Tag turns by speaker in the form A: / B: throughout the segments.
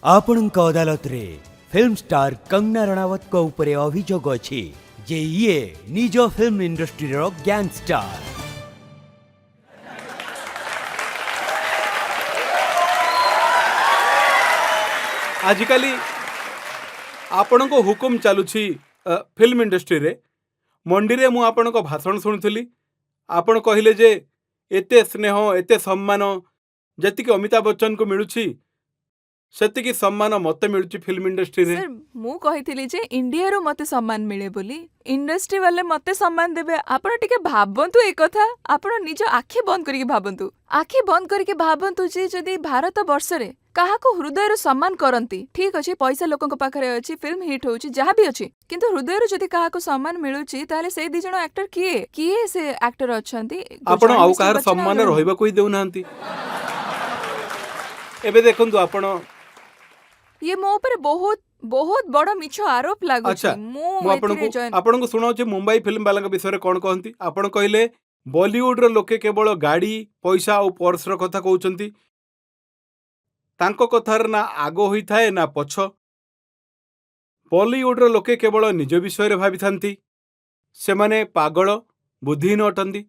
A: ଆପଣଙ୍କ ଅଦାଲତରେ film star Kangana ରଣାୱତଙ୍କ ଉପରେ ଅଭିଯୋଗ ଅଛି ଯେ ଇଏ ନିଜ ଫିଲ୍ମ ଇଣ୍ଡଷ୍ଟ୍ରିର ଗ୍ୟାଙ୍ଗଷ୍ଟାର।
B: आजिकाली आपण को हुकुम चलुछि फिल्म इंडस्ट्री रे मंडी रे मु आपण को भाषण शुणुली। आपण कहले जे एते स्नेह एते सम्मान जति कि अमिताभ बच्चन को मिलुछि सेति सम्मान मते मिलुछि फिल्म इंडस्ट्री रे।
C: सर मु कहिथिली जे इंडिया रो मते सम्मान मिले बोली इंडस्ट्री वाले मते सम्मान देबे। आपण टिके भाबंतु ए कथा, आपण निज आखि बंद करिके भाबंतु, आखि बंद करिके भाबंतु जे जदी भारत वर्ष रे काहाको हृदय रो सम्मान करंती। ठीक अछि, पैसा लोकन पाखरे अछि, फिल्म हिट होउछि, जहा भी अछि, किंतु हृदय रो जदी काहाको सम्मान मिलुछि ताले से दी जण एक्टर किए से एक्टर अछंती।
B: आपण आउ काहर सम्मान रहइबा कोइ देउ नांती। एबे देखंतु आपण
C: ये मो ऊपर बहुत बहुत बड़ मिछ आरोप लागु
B: अच्छा
C: छी।
B: मु आपण को सुनाउछि मुंबई फिल्म वाला विषय रे कोन कहंती। आपण कहले बॉलीवुड रो लोके केवल गाड़ी पैसा और पर्स रो कथा कहउचंती, तांको कथार ना आगो होई थाए ना पछ। बॉलीवुड रो लोके केवल निज विषय रे भाबी थांती, से माने पागल बुद्धिहीन अटंती,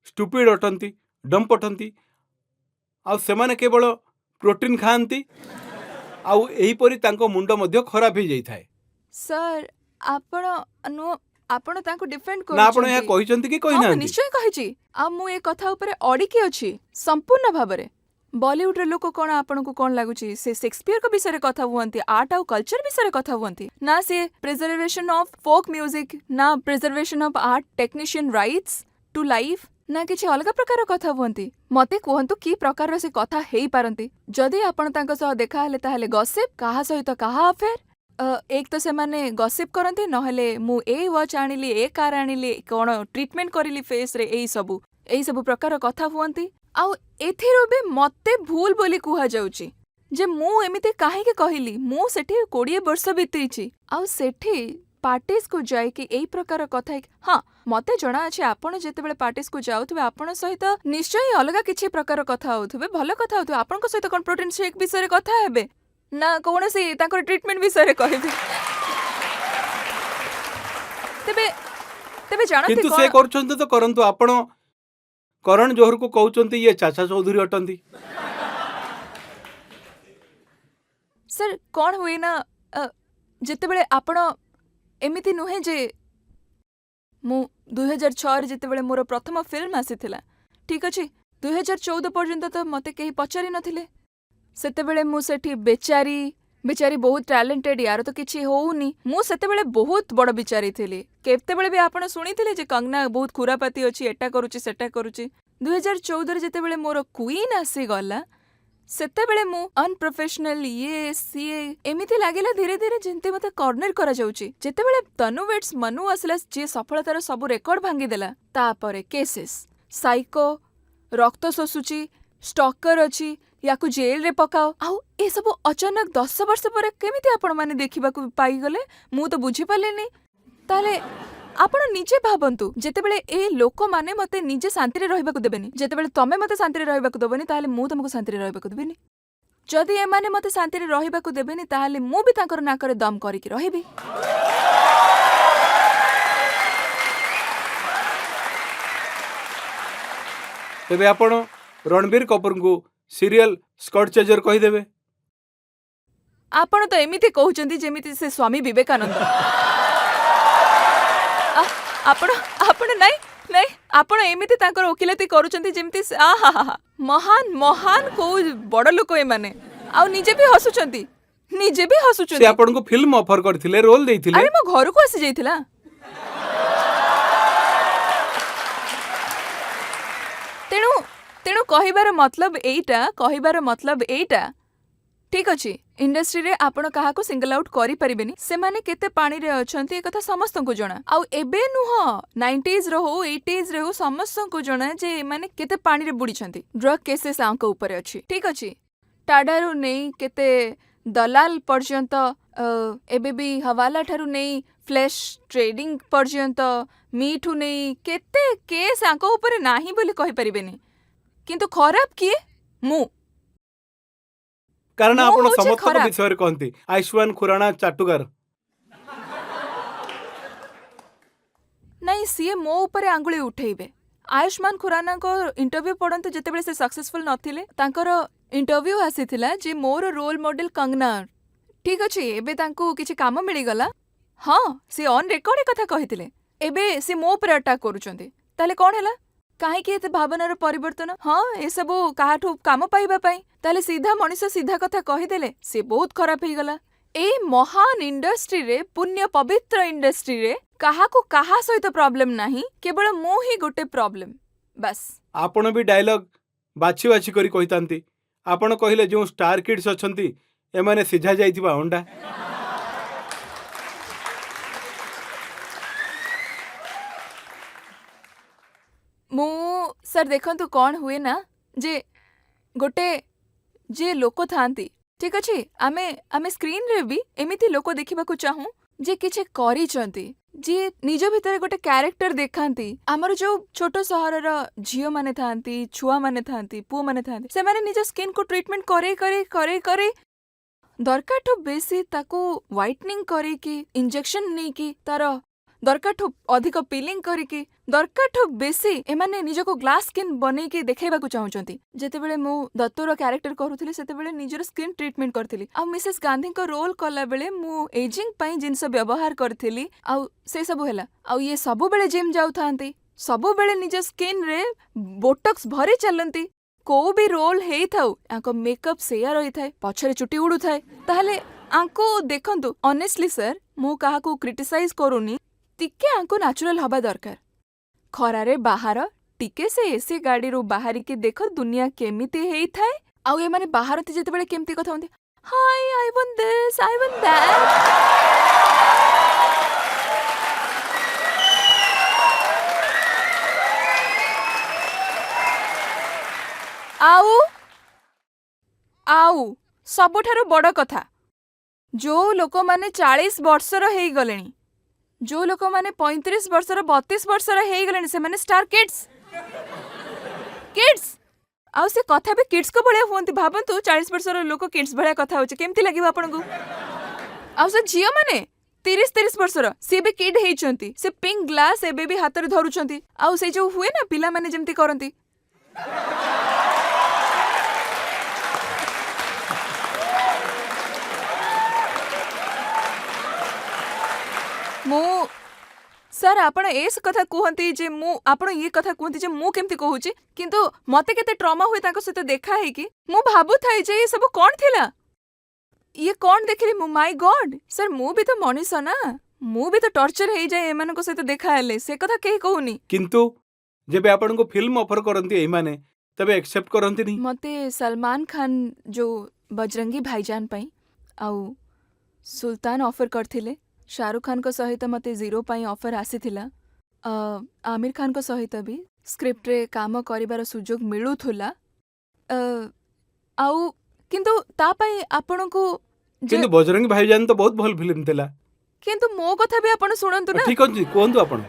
B: स्टुपिड अटंती, डम्प अटंती, आ से माने केवल प्रोटीन खांती, आउ एही परी तांको मुंड मध्य खराब हो जाई थाए।
C: सर आपण नु आपण तांको डिफेंड
B: ना आपण या कहिसंती कि कहि
C: हाँ,
B: नांती।
C: निश्चय कहिछि। आ मु ए कथा ऊपर अडिकी अछि संपूर्ण भाबरे। बॉलीवुड रे लोक कोन आपण को कोन लागुछि से शेक्सपियर को विषय रे कथा हुअंती, आर्ट और कल्चर विषय रे कथा हुअंती, ना से प्रिजर्वेशन ऑफ फोक म्यूजिक, ना preservation of art technician rights to life, ना किछि अलग प्रकार कथा हुअंती। मते कहंतु की प्रकार से कथा हेई पारंती। जदि आपण तांको सह देखा हेले ताहेले गॉसिप, काहा सहित काहा अफेयर, एक तो से माने गॉसिप करंती, नहले मु ए वॉच आनिली, ए कार आनिली, कोन ट्रीटमेंट करिली फेस रे, एई सबु प्रकार कथा हुअंती। आउ एथिरो बे मते भूल बोली कुहा जाउची जे मु एमिते काहे के कहिली। मु सेठी 20 वर्ष बितैछि, आउ सेठी पार्टीज को जाय कि एई प्रकार कथा। हाँ, मते जणा अछि आपण जेतेबेले पार्टीज को जाउथबे आपण सहित निश्चय अलग किछि प्रकार कथा होउथबे, भल कथा होउथबे। आपण को सहित कोन प्रोटीन शेक विषय रे कथा हेबे ना कोनोसी ताकर ट्रीटमेंट विषय रे कहबे। तेबे जानते
B: किंतु से करछंती तो करंतु। आपण करण जोहर को कहउचंती ये चाचा चौधरी अटंती।
C: सर कौन हुए ना जेतेबेले आपण एमिति नुहे जे मु 2006 जेतेबेले मोर प्रथम फिल्म आसीथिला, ठीक अछि, 2014 पर्यंत तो मते केही पचारि नथिले। सेतेबेले मु सेठी बेचारी बहुत टैलेंटेड, यार तो किछि होउनी। मु सेतेबेले बहुत बड़ बिचारी थिली। केतेबेले भी आपण सुनिथिले जे कंगना बहुत खुरापाती अछि, एटा करूची सेटा करूची। 2014 रे जेतेबेले मोर क्वीन आसी गला, सेतेबेले मु अनप्रोफेशनल ये सीए एमिति लागिला धीरे धीरे जेंते मते कॉर्नर करा जाउची। जेतेबेले तनु वेट्स मनु आसला जे सफलतार सब रेकॉर्ड भांगी देला, तापरे केसेस, साइको, रक्त शोषुची, स्टॉकर अछि, याकु जेल रे पकाओ। आउ ए सब अचानक 10 वर्ष पर केमिति आपण माने देखिबा को पाई गले, मु तो बुझी पालेनी। ताले आपण निजे भाबंतु, जेतेबेले ए लोक माने मते निजे शांति रे रहइबा को देबेनी, जेतेबेले तमे मते शांति रे रहइबा को देबेनी, ताले मु तुमको शांति रे रहइबा को देबेनी। जदि ए माने मते शांति रे रहइबा को देबेनी, ताले मु भी तांकर नाकरे दम करी के रहिबी।
B: तेबे आपण रणबीर कपूर को सीरियल स्कॉट चेजर कहि देबे।
C: आपण तो एमिति कहउचंती जेमिति से स्वामी विवेकानंद। आपण नहीं आपण एमिति तांकर ओकिलती करूचंती जेमिति महान महान को बड़ लोक ए माने, आ निजे भी हसुचंती
B: से आपण को फिल्म ऑफर करथिले, रोल देथिले।
C: अरे मो घर को आसी जाइथिला। तेणु कहिबार मतलब एइटा ठीक अछि, इंडस्ट्री रे आपण काहा को सिंगल आउट करि परिबेनी। से माने केते पानी रे अछंती ए कथा समस्त को जणा। आउ एबे नुह 90s रो हो 80s रे हो समस्त को जणा जे माने केते पानी रे बुडी छंती। ड्रग केसेस आंको ऊपर अछि, ठीक अछि, टाडारू नेई केते दलाल पर्यंत, एबे भी हवाला ठारू नेई फ्लैश ट्रेडिंग पर्यंत, मीठू नेई केते केस आंको ऊपर नाही बोली कहि परिबेनी। किंतु खराब किए मु
B: कारण
C: ମୁଁ
B: ଆପଣ
C: ହଉଛି
B: ସମସ୍ତଙ୍କ
C: ଖରାପ।
B: ବିଷୟରେ କହନ୍ତି ଆୟୁଷ୍ମାନ ଖୁରାଣା ଚାଟୁଗାର।
C: ନାଇଁ ସିଏ ମୋ ଉପରେ ଆଙ୍ଗୁଳି ଉଠେଇବେ। ଆୟୁଷ୍ମାନ ଖୁରାନାଙ୍କ ଇଣ୍ଟରଭ୍ୟୁ ପଢ଼ନ୍ତୁ ଯେତେବେଳେ ସେ ସକ୍ସେସଫୁଲ ନଥିଲେ ତାଙ୍କର ଇଣ୍ଟରଭ୍ୟୁ ଆସିଥିଲା ଯେ ମୋର ରୋଲ ମଡେଲ କଙ୍ଗନା। ଠିକ୍ ଅଛି ଏବେ ତାଙ୍କୁ କିଛି କାମ ମିଳିଗଲା। ହଁ ସେ ଅନ୍ ରେକର୍ଡ କଥା କହିଥିଲେ। ଏବେ ସେ ମୋ ଉପରେ ଆଟାକ୍ କରୁଛନ୍ତି। ତାହେଲେ କ'ଣ ହେଲା? କାହିଁକି ଏତେ ଭାବନାର ପରିବର୍ତ୍ତନ? ହଁ ଏସବୁ କାହାଠୁ କାମ ପାଇବା ପାଇଁ। ତାହେଲେ ସିଧା ମଣିଷ ସିଧା କଥା କହିଦେଲେ ସେ ବହୁତ ଖରାପ ହେଇଗଲା। ଏଇ ମହାନ ଇଣ୍ଡଷ୍ଟ୍ରିରେ ପୁଣ୍ୟ ପବିତ୍ର ଇଣ୍ଡଷ୍ଟ୍ରିରେ କାହାକୁ କାହା ସହିତ ପ୍ରୋବ୍ଲେମ ନାହିଁ, କେବଳ ମୁଁ ହିଁ ଗୋଟେ ପ୍ରୋବ୍ଲେମ ବାସ୍।
B: ଆପଣ ବି ଡାयଲଗ ବାଛି ବାଛି କରି କହିଥାନ୍ତି। ଆପଣ କହିଲେ ଯେଉଁ ଷ୍ଟାର କିଡ୍ସ ଅଛନ୍ତି ଏମାନେ ସିଝା ଯାଇଥିବା ଅଣ୍ଡା।
C: ମୁଁ ସାର୍ ଦେଖନ୍ତୁ କ'ଣ ହୁଏ ନା ଯେ ଗୋଟେ ଯିଏ ଲୋକ ଥାଆନ୍ତି ଠିକ୍ ଅଛି ଆମେ ଆମେ ସ୍କ୍ରିନ୍ରେ ବି ଏମିତି ଲୋକ ଦେଖିବାକୁ ଚାହୁଁ ଯେ କିଛି କରିଛନ୍ତି, ଯିଏ ନିଜ ଭିତରେ ଗୋଟେ କ୍ୟାରେକ୍ଟର ଦେଖାନ୍ତି। ଆମର ଯୋଉ ଛୋଟ ସହରର ଝିଅମାନେ ଥାଆନ୍ତି, ଛୁଆମାନେ ଥାଆନ୍ତି, ପୁଅମାନେ ଥାଆନ୍ତି, ସେମାନେ ନିଜ ସ୍କିନ୍କୁ ଟ୍ରିଟମେଣ୍ଟ କରେଇ ଦରକାରଠୁ ବେଶୀ ତାକୁ ହ୍ୱାଇଟନିଂ କରିକି ଇଞ୍ଜେକ୍ସନ ନେଇକି ତାର ଦରକାରଠୁ ଅଧିକ ପିଲିଂ କରିକି ଦରକାରଠୁ ବେଶୀ ଏମାନେ ନିଜକୁ ଗ୍ଲାସ୍ ସ୍କିନ୍ ବନେଇକି ଦେଖେଇବାକୁ ଚାହୁଁଛନ୍ତି। ଯେତେବେଳେ ମୁଁ ଦତ୍ତୋର କ୍ୟାରେକ୍ଟର କରୁଥିଲି ସେତେବେଳେ ନିଜର ସ୍କିନ୍ ଟ୍ରିଟମେଣ୍ଟ କରିଥିଲି। ଆଉ ମିସେସ୍ ଗାନ୍ଧୀଙ୍କ ରୋଲ୍ କଲାବେଳେ ମୁଁ ଏଜିଂ ପାଇଁ ଜିନିଷ ବ୍ୟବହାର କରିଥିଲି। ଆଉ ସେ ସବୁ ହେଲା। ଆଉ ଇଏ ସବୁବେଳେ ଜିମ୍ ଯାଉଥାନ୍ତି, ସବୁବେଳେ ନିଜ ସ୍କିନ୍ରେ ବୋଟକ୍ସ ଭରି ଚାଲନ୍ତି। କୋଉ ବି ରୋଲ୍ ହେଇଥାଉ ଆଙ୍କ ମେକଅପ୍ ସେଇଆ ରହିଥାଏ, ପଛରେ ଚୁଟି ଉଡୁଥାଏ। ତାହେଲେ ଆଙ୍କୁ ଦେଖନ୍ତୁ ଅନେଷ୍ଟଲି ସାର୍ ମୁଁ କାହାକୁ କ୍ରିଟିସାଇଜ କରୁନି, ଟିକେ ଆଙ୍କୁ ନ୍ୟାଚୁରାଲ ହବା ଦରକାର। ଖରାରେ ବାହାର ଟିକେ ସେ ଏସି ଗାଡିରୁ ବାହାରିକି ଦେଖ ଦୁନିଆ କେମିତି ହେଇଥାଏ। ଆଉ ଏମାନେ ବାହାରନ୍ତି ଯେତେବେଳେ କେମିତି କଥା ହୁଅନ୍ତି, high I want this I want that. ଆଉ ସବୁଠାରୁ ବଡ଼ କଥା, ଯୋଉ ଲୋକମାନେ 40 ବର୍ଷର ହେଇଗଲେଣି, ଯୋଉ ଲୋକମାନେ 35 ବର୍ଷର 32 ବର୍ଷର ହେଇଗଲେଣି ସେମାନେ ଷ୍ଟାର କିଡ୍ସ। ଆଉ ସେ କଥା ବି କିଡ୍ସଙ୍କ ଭଳିଆ ହୁଅନ୍ତି। ଭାବନ୍ତୁ 40 ବର୍ଷର ଲୋକ କିଡ୍ସ ଭଳିଆ କଥା ହଉଛି, କେମିତି ଲାଗିବ ଆପଣଙ୍କୁ? ଆଉ ସେ ଝିଅମାନେ 30 ବର୍ଷର ସିଏ ବି କିଡ୍ ହେଇଛନ୍ତି, ସେ ପିଙ୍କ ଗ୍ଲାସ୍ ଏବେ ବି ହାତରେ ଧରୁଛନ୍ତି। ଆଉ ସେ ଯୋଉ ହୁଏ ନା ପିଲାମାନେ ଯେମିତି କରନ୍ତି। ମୁଁ ସାର୍ ଆପଣ ଏ କଥା କୁହନ୍ତି ଯେ ଆପଣ ଇଏ କଥା କୁହନ୍ତି ଯେ ମୁଁ କେମିତି କହୁଛି, କିନ୍ତୁ ମତେ କେତେ ଟ୍ରମା ହୁଏ ତାଙ୍କ ସହିତ ଦେଖା ହେଇକି। ମୁଁ ଭାବୁଥାଏ ଯେ ଏ ସବୁ କ'ଣ ଥିଲା, ଇଏ କ'ଣ ଦେଖିଲି ମୁଁ, ମାଇ ଗଡ୍। ସାର୍ ମୁଁ ବି ତ ମଣିଷ ନା, ମୁଁ ବି ତ ଟର୍ଚର ହେଇଯାଏ ଏମାନଙ୍କ ସହିତ ଦେଖା ହେଲେ, ସେ କଥା କେହି କହୁନି।
B: କିନ୍ତୁ ଯେବେ ଆପଣଙ୍କୁ ଫିଲ୍ମ ଅଫର କରନ୍ତି ଏଇମାନେ ତେବେ ଏକ୍ସେପ୍ଟ କରନ୍ତିନି।
C: ମତେ ସଲମାନ ଖାନ ଯୋଉ ବଜରଙ୍ଗୀ ଭାଇଜାନ ପାଇଁ ଆଉ ସୁଲତାନ ଅଫର କରିଥିଲେ। ଶାହରୁଖ ଖାନଙ୍କ ସହିତ ମତେ 0 ପାଇଁ ଅଫର ଆସିଥିଲା। ଆମିର ଖାନଙ୍କ ସହିତ ବି ସ୍କ୍ରିପ୍ଟରେ କାମ କରିବାର ସୁଯୋଗ ମିଳୁଥିଲା। ଆଉ କିନ୍ତୁ ତା ପାଇଁ ଆପଣଙ୍କୁ
B: କିନ୍ତୁ ବଜରଙ୍ଗୀ ଭାଇଜାନ ତ ବହୁତ ଭଲ ଫିଲ୍ମ ଥିଲା।
C: କିନ୍ତୁ ମୋ କଥା ବି ଆପଣ ଶୁଣନ୍ତୁ ନା।
B: ଠିକ ଅଛି କୁହନ୍ତୁ ଆପଣ।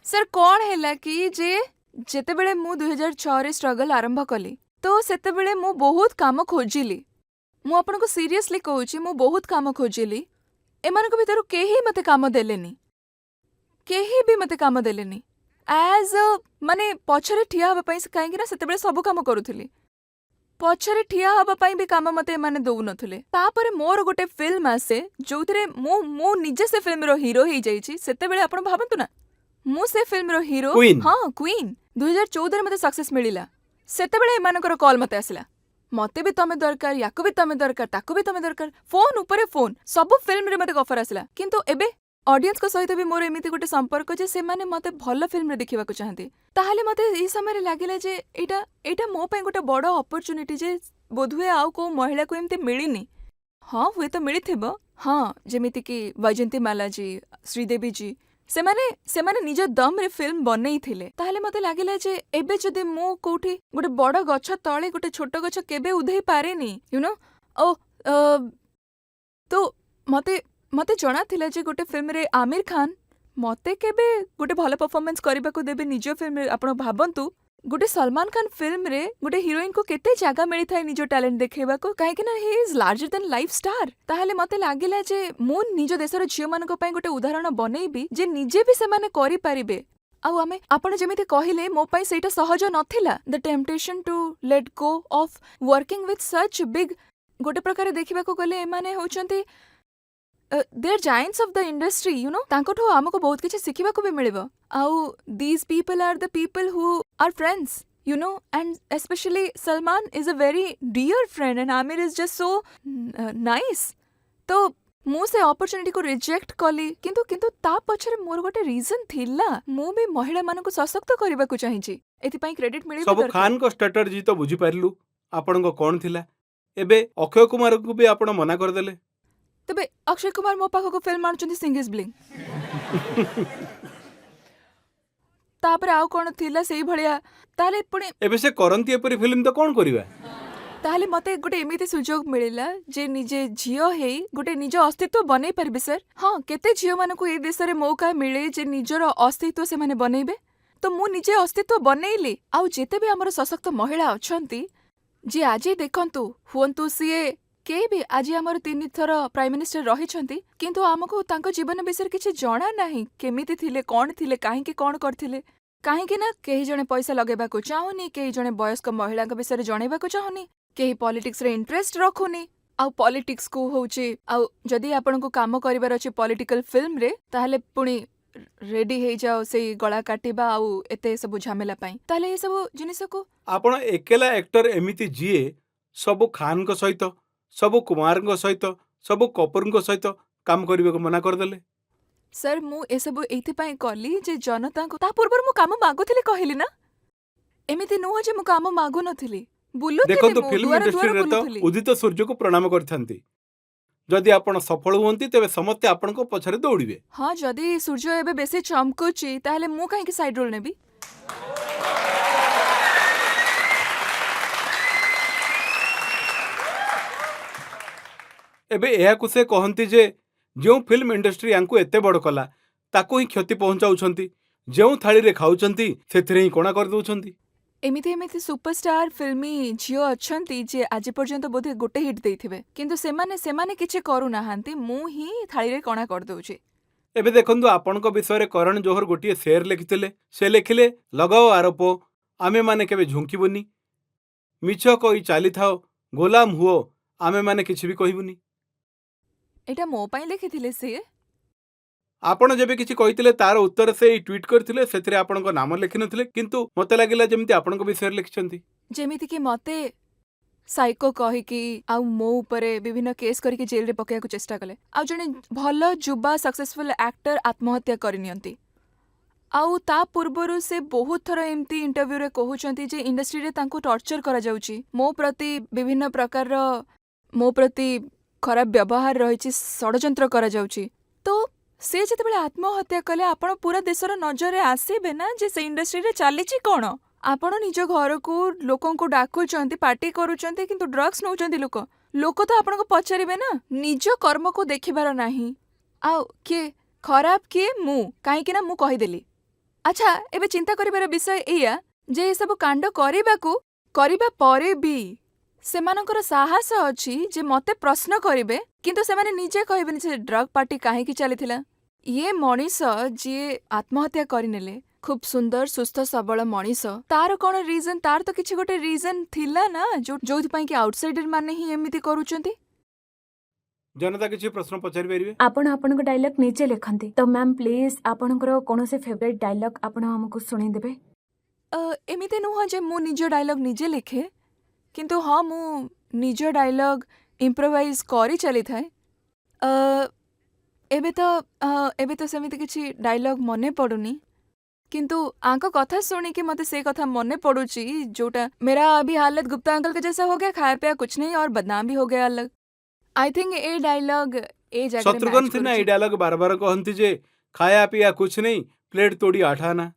C: ସାର୍ କ'ଣ ହେଲା କି ଯେ ଯେତେବେଳେ ମୁଁ 2006ରେ ଷ୍ଟ୍ରଗଲ୍ ଆରମ୍ଭ କଲି ତ ସେତେବେଳେ ମୁଁ ବହୁତ କାମ ଖୋଜିଲି। ମୁଁ ଆପଣଙ୍କୁ ସିରିୟସଲି କହୁଛି, ମୁଁ ବହୁତ କାମ ଖୋଜିଲି। ଏମାନଙ୍କ ଭିତରୁ କେହି ମତେ କାମ ଦେଲେନି, କେହି ବି ମତେ କାମ ଦେଲେନି। ମାନେ ପଛରେ ଠିଆ ହେବା ପାଇଁ, କାହିଁକି ନା ସେତେବେଳେ ସବୁ କାମ କରୁଥିଲି, ପଛରେ ଠିଆ ହେବା ପାଇଁ ବି କାମ ମତେ ଏମାନେ ଦଉନଥିଲେ। ତାପରେ ମୋର ଗୋଟେ ଫିଲ୍ମ ଆସେ ଯୋଉଥିରେ ମୁଁ ନିଜେ ସେ ଫିଲ୍ମର ହିରୋ ହେଇଯାଇଛି। ସେତେବେଳେ ଆପଣ ଭାବନ୍ତୁ ନା, ମୁଁ ସେ ଫିଲ୍ମର ହିରୋ, ହଁ କ୍ୱିନ୍। 2014ରେ ମତେ ସକ୍ସେସ୍ ମିଳିଲା। ସେତେବେଳେ ଏମାନଙ୍କର କଲ୍ ମତେ ଆସିଲା, ମତେ ବି ତମେ ଦରକାର, ୟାକୁ ବି ତମେ ଦରକାର, ତାକୁ ବି ତମେ ଦରକାର, ଫୋନ୍ ଉପରେ ଫୋନ୍, ସବୁ ଫିଲ୍ମରେ ମତେ ଅଫର ଆସିଲା। କିନ୍ତୁ ଏବେ ଅଡିଏନ୍ସଙ୍କ ସହିତ ବି ମୋର ଏମିତି ଗୋଟେ ସମ୍ପର୍କ ଯେ ସେମାନେ ମତେ ଭଲ ଫିଲ୍ମରେ ଦେଖିବାକୁ ଚାହାନ୍ତି। ତାହେଲେ ମତେ ଏଇ ସମୟରେ ଲାଗିଲା ଯେ ଏଇଟା ମୋ ପାଇଁ ଗୋଟେ ବଡ଼ ଅପରଚ୍ୟୁନିଟି ଯେ ବୋଧହୁଏ ଆଉ କୋଉ ମହିଳାକୁ ଏମିତି ମିଳିନି। ହଁ ହୁଏତ ମିଳିଥିବ, ହଁ ଯେମିତିକି ବୈଜୟନ୍ତୀ ମାଲାଜୀ, ଶ୍ରୀଦେବୀ ଜୀ, ସେମାନେ ନିଜ ଦମ୍ରେ ଫିଲ୍ମ ବନେଇଥିଲେ। ତାହେଲେ ମତେ ଲାଗିଲା ଯେ ଏବେ ଯଦି ମୁଁ କୋଉଠି ଗୋଟେ ବଡ଼ ଗଛ ତଳେ ଗୋଟେ ଛୋଟ ଗଛ କେବେ ଉଧେଇ ପାରେନି, ୟୁନୋ। ତ ମତେ ଜଣାଥିଲା ଯେ ଗୋଟେ ଫିଲ୍ମରେ ଆମିର ଖାନ ମତେ କେବେ ଗୋଟେ ଭଲ ପରଫର୍ମାନ୍ସ କରିବାକୁ ଦେବେ ନିଜ ଫିଲ୍ମରେ। ଆପଣ ଭାବନ୍ତୁ गोटे सलमान खान फिल्म रे गोटे हिरोइन को केते जगह मिली थाए निजो टैलेंट देखेबा को काहे ना he is larger than life star ताहले मते लागिला जे मु निजो देशर झियो मानको पई गोटे उदाहरण बनेइबी जे निजे भी से माने करि पारिबे आउ आमे आपण जेमिति कहिले मो पई सेटा सहज नथिला the temptation to let go of working with such big गोटे प्रकार देखिबा को गले एमाने होचंती they are giants of the industry you know तांकोठो हमको बहुत किछि सिखिबा को भी मिलिबो आउ these people are the people who are friends you know and especially Salman is a very dear friend and Amir is just so nice तो मु से opportunity को reject कली किंतु ता पछरे मोर गोटे रीजन थिला मु भी महिला मानन को सशक्त करबा को चाहि छी एति पई क्रेडिट मिले
B: सब खान को स्ट्रेटजी तो बुझी पारलु आपण को कोन थिला एबे अक्षय कुमार को भी आपण मना कर देले
C: तबे अक्षय कुमार मो पाखो को फिल्म मानचंदी सिंग इज ब्लिंग तापर आउ कोन थिला सेही भलिया ताले पुणे
B: एबे से करंती एपरी फिल्म तो कोन करिवा
C: ताले मते गोटे एमिति सुजोग मिलिला जे निजे झियो हेई गोटे निजो अस्तित्व बनै परबे सर हां केते झियो मानको ए देश रे मौका मिले जे निजर अस्तित्व से माने बनैबे तो मु निजे अस्तित्व बनैली आउ जेते भी हमर सशक्त महिला अछंती जे आजे देखंतु हुंतु सिए के भी आज हमर 3 थर प्राइम मिनिस्टर रही छंती किंतु हमको तांको जीवन विषय किछि जणा नाही केमिति थिले कोन थिले काहे के कोन करथिले काहे के ना केही जणे पैसा लगेबा को चाहुनी केही जणे वयस्क महिला के विषय जणेबा को चाहुनी केही पॉलिटिक्स रे इंटरेस्ट रखुनी आउ पॉलिटिक्स को होउची आउ जदी आपन को काम करिवार अछि पॉलिटिकल फिल्म रे ताहले पुणी रेडी हे जाओ से गळा काटिबा आउ एते सब झमेला पई ताहले ए सब जिनिस को
B: आपण एकेला एक्टर एमिति जिए सब खान को सहित सब कुमार को सहित सब कपूर को सहित काम करबे को मना कर देले
C: सर मु ए सब एथि पई कली जे जनता को ता पूर्व मु काम मागुथिले कहिली ना एमिति नो जे मु काम मागु नथिली बुलु
B: देखो तो फिल्म इंडस्ट्री रे तो उदित सूर्य को प्रणाम करथांती जदि आपण सफल हुंती तबे समस्त आपण को पछरे दौड़िबे
C: हां जदि सूर्य एबे बेसी चमकुची ताहले मु काहे के साइड रोल नेबी
B: एबे एहा कुसे कहंती जे जो फिल्म इंडस्ट्री यांकु एते बड़ कला ताको ही क्षति पहुंचाउछंती जो थाली रे खाउछंती सेथिरे ही कोना कर दउछंती
C: एमिति एमिति सुपरस्टार फिल्मी झियो अछंती जे आज पर्यंत बोधे गोटे हिट देइथिबे किंतु सेमाने किछि करू नाहांती मु ही थाली रे कोना कर दउछि
B: एबे देखंतु आपण को विषय रे करण जोहर गोटिए शेयर लिखिथिले से लिखिले लगाओ आरोप आमे माने केबे झुंकीबुनी मिछ कहि चाली थाओ गोलाम हुओ आमे माने किछि भी कहिबुनी
C: एटा मो पई लिखिथिले से
B: आपण जेबे किछि कहिथिले तार उत्तर से ट्वीट करथिले सेथिरे आपण को नाम लिखि नथिले किंतु मते लागिला जेमिति आपण को विषय लिखिछंती
C: जेमिति कि मते साइको कहि कि आ मो ऊपरे विभिन्न केस करि कि जेल रे पकेया को चेष्टा कले आ जने भलो जुबा सक्सेसफुल एक्टर आत्महत्या करिनियंती आउ ता पूर्वरु से बहुत थर एमती इंटरव्यू रे कहउचंती जे इंडस्ट्री रे तांको टॉर्चर करा जाउची मो प्रति विभिन्न प्रकार मो प्रति खराब व्यवहार रहिछि षडयंत्र करा जाउची तो से जेतेबेले आत्महत्या कले आपण पूरा देशर नजर रे आसीबे ना जे से इंडस्ट्री रे चालीछि कोन आपण निज घर को लोकन को डाकुचंती पार्टी करूचंती किंतु ड्रग्स नउचंती लोक तो आपण को पचारिबे ना निज कर्म को देखिबार नाही आउ के खराब के मु काहे कि ना मु कहि देली अच्छा एबे चिंता करिबार विषय एया जे ए सब कांड करिबा परे भी सेमानकर साहस अछि जे मते प्रश्न करिवे किंतु सेमाने निजे कहबेनी जे ड्रग पार्टी काहे की चलीथिला ये मनीष जे आत्महत्या करिनेले खूब सुंदर सुस्थ सबल मनीष तार कोन रीजन तार तो किछि गोटे रीजन थिला ना जोथि पई कि आउटसाइडर माने ही एमिति करूचंती
B: जनता किछि प्रश्न पचारि परिबे
D: आपण आपनको डायलॉग नीचे लिखंती तो मैम प्लीज आपनकर कोनोसे फेवरेट डायलॉग आपण हमको सुणी देबे
C: एमिति नुह जे मु निज डायलॉग निजे लिखे किंतु हाँ मु निज डायलॉग इम्प्रोवाइज करी चली थाए एबे तो सेमिति किछि डायलॉग मने पड़ुनी किंतु आंको कथा सुनी कि मते से कथा मने पड़ुची जोटा मेरा अभी हालत गुप्ता अंकल के जैसा हो गया खाया पिया कुछ नहीं और बदनाम भी हो गया अलग आई थिंक ए डायलॉग ए जगह
B: शत्रुघ्न सिन्हा ए डायलॉग बार बार कहंती जे खाया पिया कुछ नहीं प्लेट तोड़ी आठाना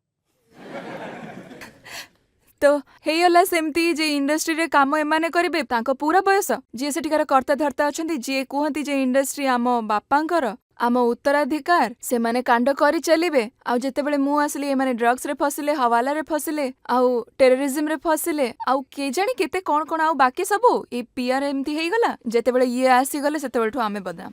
C: तो ହେଇଗଲା ସେମିତି ଯେ ଇଣ୍ଡଷ୍ଟ୍ରିରେ କାମ ଏମାନେ କରିବେ ତାଙ୍କ ପୁରା ବୟସ ଯିଏ ସେଠିକାର କର୍ତ୍ତା ଧର୍ତ୍ତା ଅଛନ୍ତି ଯିଏ କୁହନ୍ତି ଯେ ଇଣ୍ଡଷ୍ଟ୍ରି ଆମ ବାପାଙ୍କର ଆମ ଉତ୍ତରାଧିକାର ସେମାନେ କାଣ୍ଡ କରି ଚାଲିବେ ଆଉ ଯେତେବେଳେ ମୁଁ ଆସିଲି ଏମାନେ ଡ୍ରଗ୍ସରେ ଫସିଲେ ହୱାଲାରେ ଫସିଲେ ଆଉ ଟେରରିଜିମରେ ଫସିଲେ ଆଉ କେଜାଣି କେତେ କଣ କଣ ଆଉ ବାକି ସବୁ ଏ ପିଆର ଏମିତି ହେଇଗଲା ଯେତେବେଳେ ଇଏ ଆସିଗଲେ ସେତେବେଳଠୁ ଆମେ ବଦନାମ।